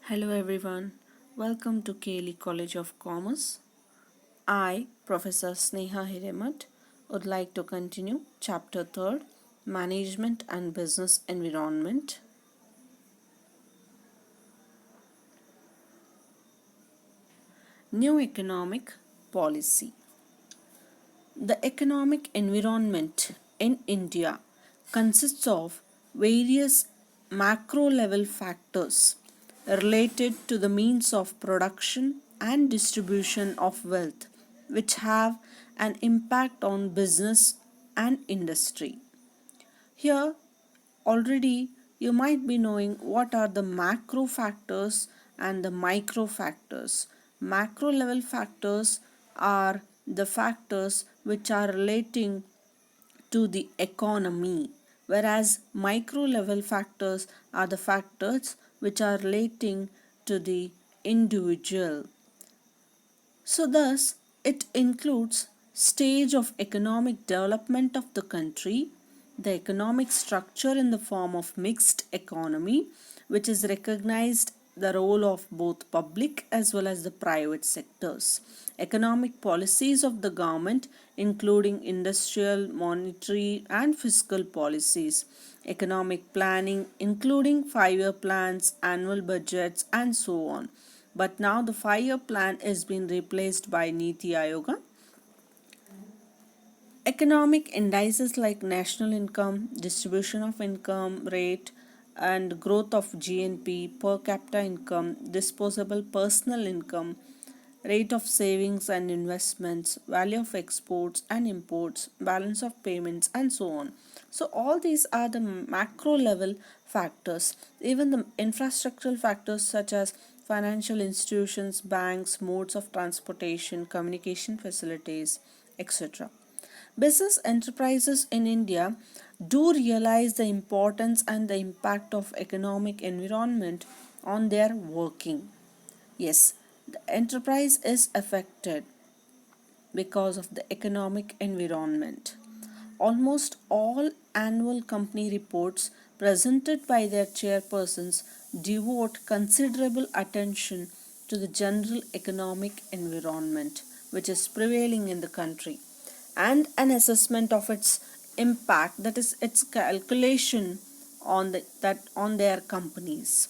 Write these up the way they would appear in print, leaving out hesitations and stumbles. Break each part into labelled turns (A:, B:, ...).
A: Hello everyone, welcome to Kaylee College of Commerce. I, Professor Sneha Hiremat, would like to continue Chapter 3rd, Management and Business Environment. New Economic Policy. The economic environment in India consists of various macro level factors related to the means of production and distribution of wealth, which have an impact on business and industry. Here, already you might be knowing what are the macro factors and the micro factors. Macro level factors are the factors which are relating to the economy, whereas micro level factors are the factors which are relating to the individual. So thus it includes stage of economic development of the country, the economic structure in the form of mixed economy, which is recognized the role of both public as well as the private sectors, economic policies of the government including industrial, monetary and fiscal policies, economic planning including 5-year plans, annual budgets and so on. But now the 5-year plan is being replaced by Niti Ayoga. Economic indices like national income, distribution of income rate, and growth of GNP, per capita income, disposable personal income, rate of savings and investments, value of exports and imports, balance of payments, and so on. So, all these are the macro level factors. Even the infrastructural factors such as financial institutions, banks, modes of transportation, communication facilities, etc. Business enterprises in India do realize the importance and the impact of economic environment on their working. Yes, the enterprise is affected because of the economic environment. Almost all annual company reports presented by their chairpersons devote considerable attention to the general economic environment which is prevailing in the country and an assessment of its impact, that is its calculation on their companies.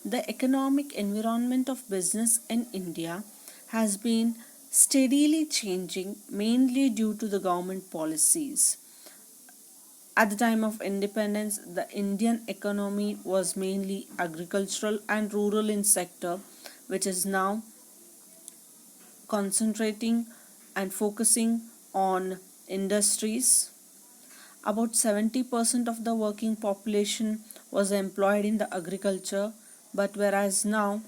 A: The economic environment of business in India has been steadily changing mainly due to the government policies. At the time of independence, the Indian economy was mainly agricultural and rural in sector, which is now concentrating and focusing on industries. About 70% of the working population was employed in the agriculture, but whereas now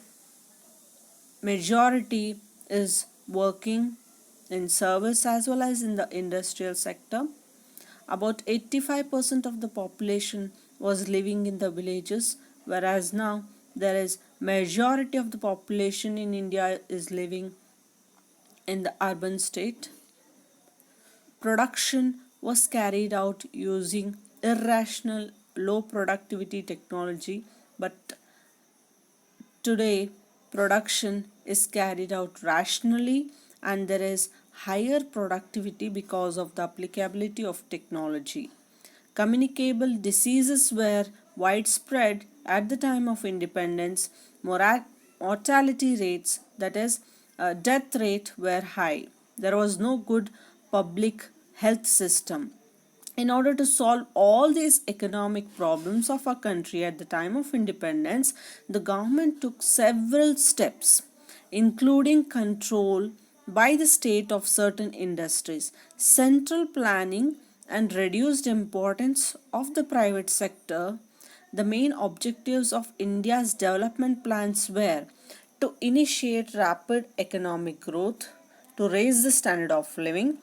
A: majority is working in service as well as in the industrial sector. About 85% of the population was living in the villages, whereas now there is majority of the population in India is living in the urban state. Production was carried out using irrational low productivity technology, but today production is carried out rationally and there is higher productivity because of the applicability of technology. Communicable diseases were widespread at the time of independence. Mortality rates, that is, death rate, were high. There was no good public health system. In order to solve all these economic problems of our country at the time of independence, the government took several steps, including control by the state of certain industries, central planning, and reduced importance of the private sector. The main objectives of India's development plans were to initiate rapid economic growth, to raise the standard of living,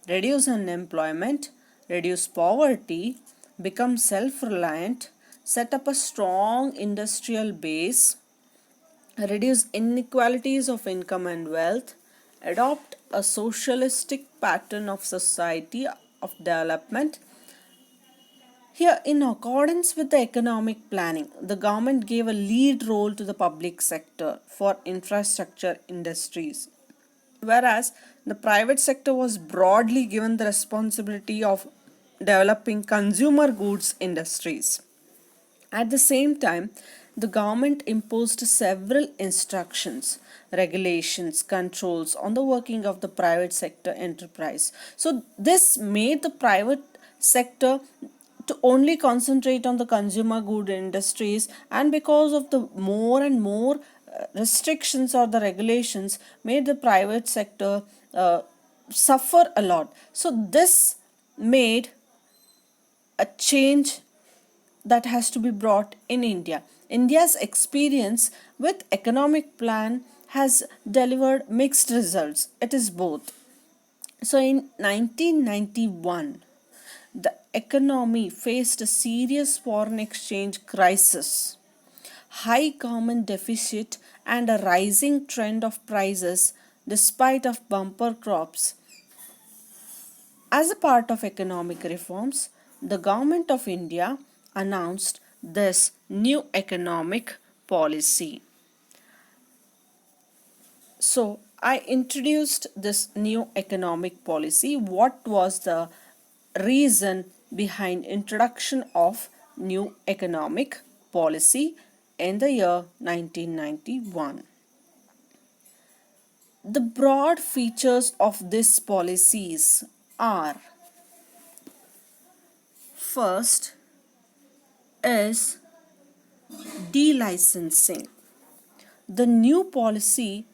A: reduce unemployment, reduce poverty, become self reliant, set up a strong industrial base, reduce inequalities of income and wealth, adopt a socialistic pattern of society of development. Here, in accordance with the economic planning, the government gave a lead role to the public sector for infrastructure industries, whereas the private sector was broadly given the responsibility of developing consumer goods industries. At the same time, the government imposed several instructions, regulations, controls on the working of the private sector enterprise. So, this made the private sector to only concentrate on the consumer good industries, and because of the more and more restrictions or the regulations made the private sector suffer a lot. So, this made a change that has to be brought in India. India's experience with economic plan has delivered mixed results. It is both. So in 1991, the economy faced a serious foreign exchange crisis, high government deficit and a rising trend of prices despite of bumper crops. As a part of economic reforms, the Government of India announced this new economic policy. So, I introduced this new economic policy. What was the reason behind introduction of new economic policy in the year 1991? The broad features of these policies are: first is delicensing. The new policy,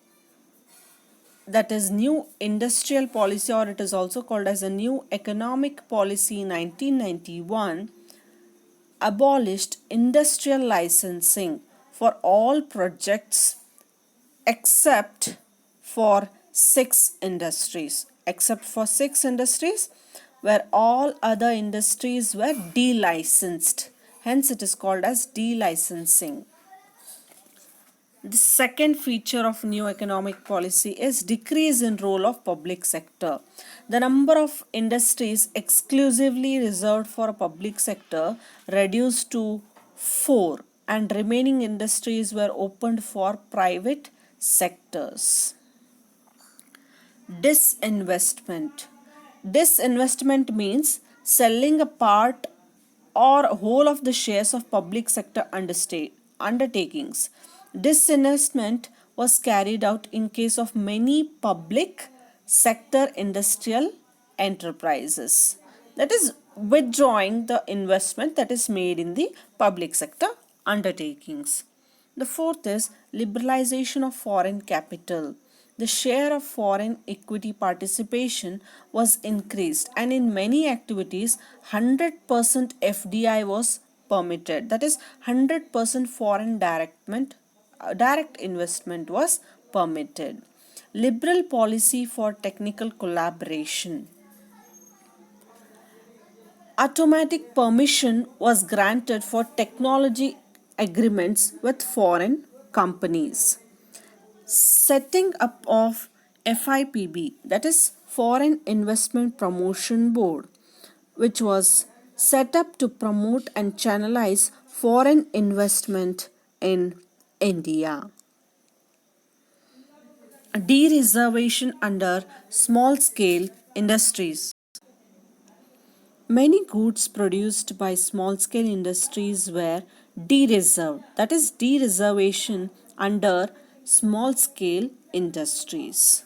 A: that is new industrial policy, or it is also called as a new economic policy 1991, abolished industrial licensing for all projects except for six industries where all other industries were delicensed. Hence it is called as delicensing. The second feature of new economic policy is decrease in role of public sector. The number of industries exclusively reserved for public sector reduced to 4, and remaining industries were opened for private sectors. Disinvestment. Disinvestment means selling a part or whole of the shares of public sector undertakings. Disinvestment was carried out in case of many public sector industrial enterprises. That is, withdrawing the investment that is made in the public sector undertakings. The fourth is liberalization of foreign capital. The share of foreign equity participation was increased, and in many activities 100% FDI was permitted. That is, 100% foreign direct investment was permitted. Liberal policy for technical collaboration. Automatic permission was granted for technology agreements with foreign companies. Setting up of FIPB, that is Foreign Investment Promotion Board, which was set up to promote and channelize foreign investment in India. Dereservation under small scale industries. Many goods produced by small scale industries were dereserved, that is, dereservation under small scale industries.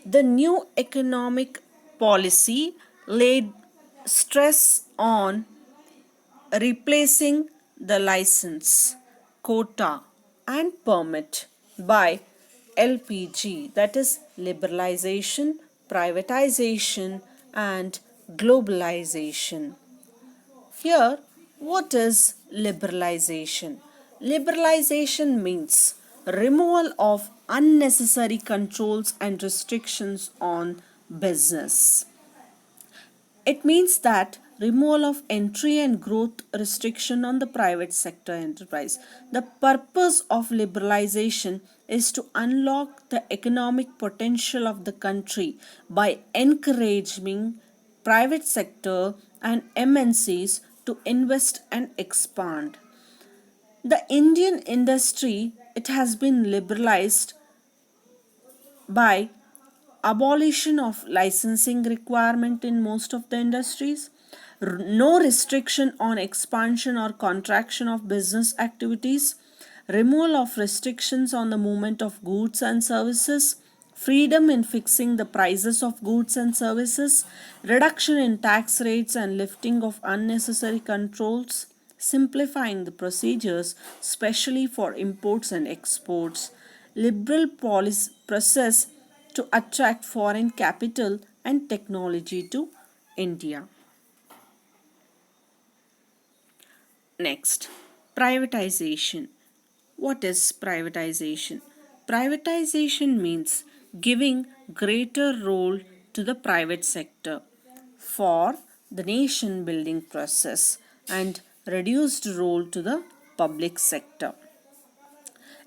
A: The new economic policy laid stress on replacing the license, quota, and permit by LPG, that is liberalization, privatization, and globalization. Here, what is liberalization? Liberalization means removal of unnecessary controls and restrictions on business. It means that removal of entry and growth restriction on the private sector enterprise. The purpose of liberalization is to unlock the economic potential of the country by encouraging private sector and MNCs to invest and expand. The Indian industry, it has been liberalized by abolition of licensing requirement in most of the industries, no restriction on expansion or contraction of business activities, removal of restrictions on the movement of goods and services, freedom in fixing the prices of goods and services, reduction in tax rates and lifting of unnecessary controls, simplifying the procedures, especially for imports and exports, liberal policy process to attract foreign capital and technology to India. Next, privatization. What is privatization? Privatization means giving greater role to the private sector for the nation building process and reduced role to the public sector.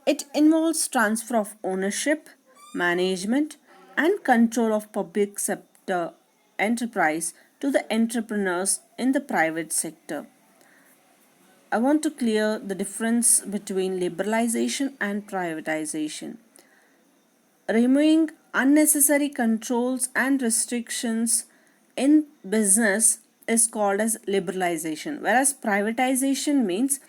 A: It involves transfer of ownership, management, and control of public sector enterprise to the entrepreneurs in the private sector. I want to clear the difference between liberalization and privatization. Removing unnecessary controls and restrictions in business is called as liberalization, whereas privatization means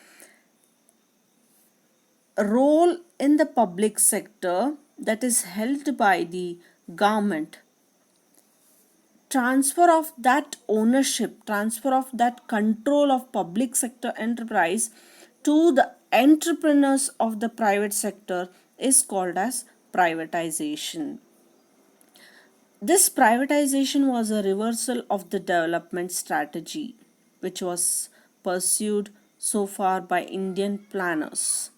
A: a role in the public sector that is held by the government, transfer of that ownership, transfer of that control of public sector enterprise to the entrepreneurs of the private sector is called as privatization. This privatization was a reversal of the development strategy which was pursued so far by Indian planners.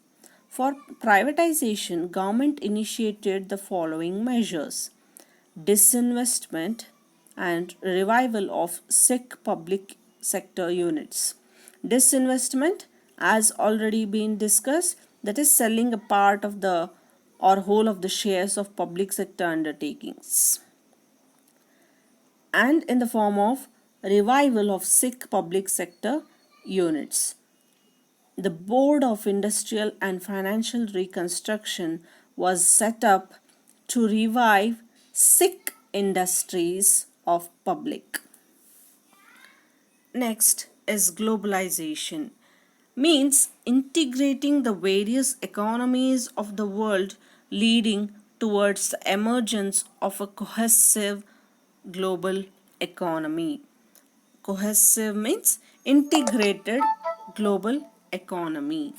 A: For privatization, government initiated the following measures: disinvestment and revival of sick public sector units. Disinvestment, as already been discussed, that is selling a part of the or whole of the shares of public sector undertakings, and in the form of revival of sick public sector units. The Board of Industrial and Financial Reconstruction was set up to revive sick industries of public. Next is globalization, means integrating the various economies of the world, leading towards the emergence of a cohesive global economy. Cohesive means integrated global economy.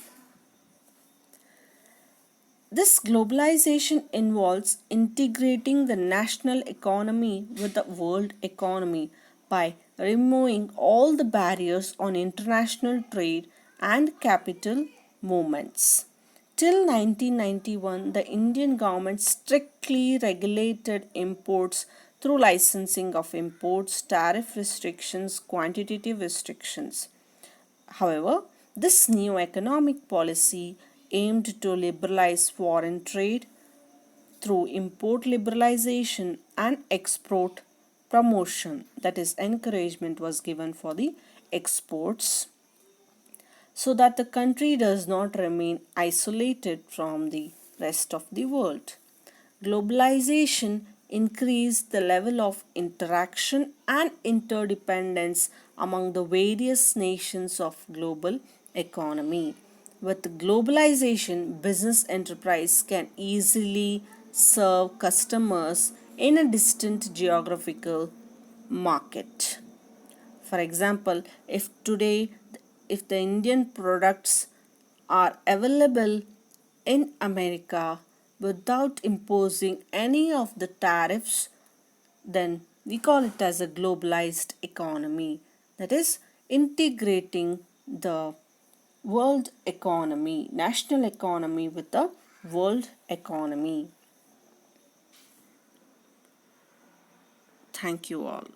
A: This globalization involves integrating the national economy with the world economy by removing all the barriers on international trade and capital movements. Till 1991, the Indian government strictly regulated imports through licensing of imports, tariff restrictions, quantitative restrictions. However, this new economic policy aimed to liberalize foreign trade through import liberalization and export promotion, that is, encouragement was given for the exports so that the country does not remain isolated from the rest of the world. Globalization increased the level of interaction and interdependence among the various nations of global economy. With globalization, business enterprise can easily serve customers in a distant geographical market. For example, if the Indian products are available in America without imposing any of the tariffs, then we call it as a globalized economy. That is integrating the world economy, national economy with the world economy. Thank you all.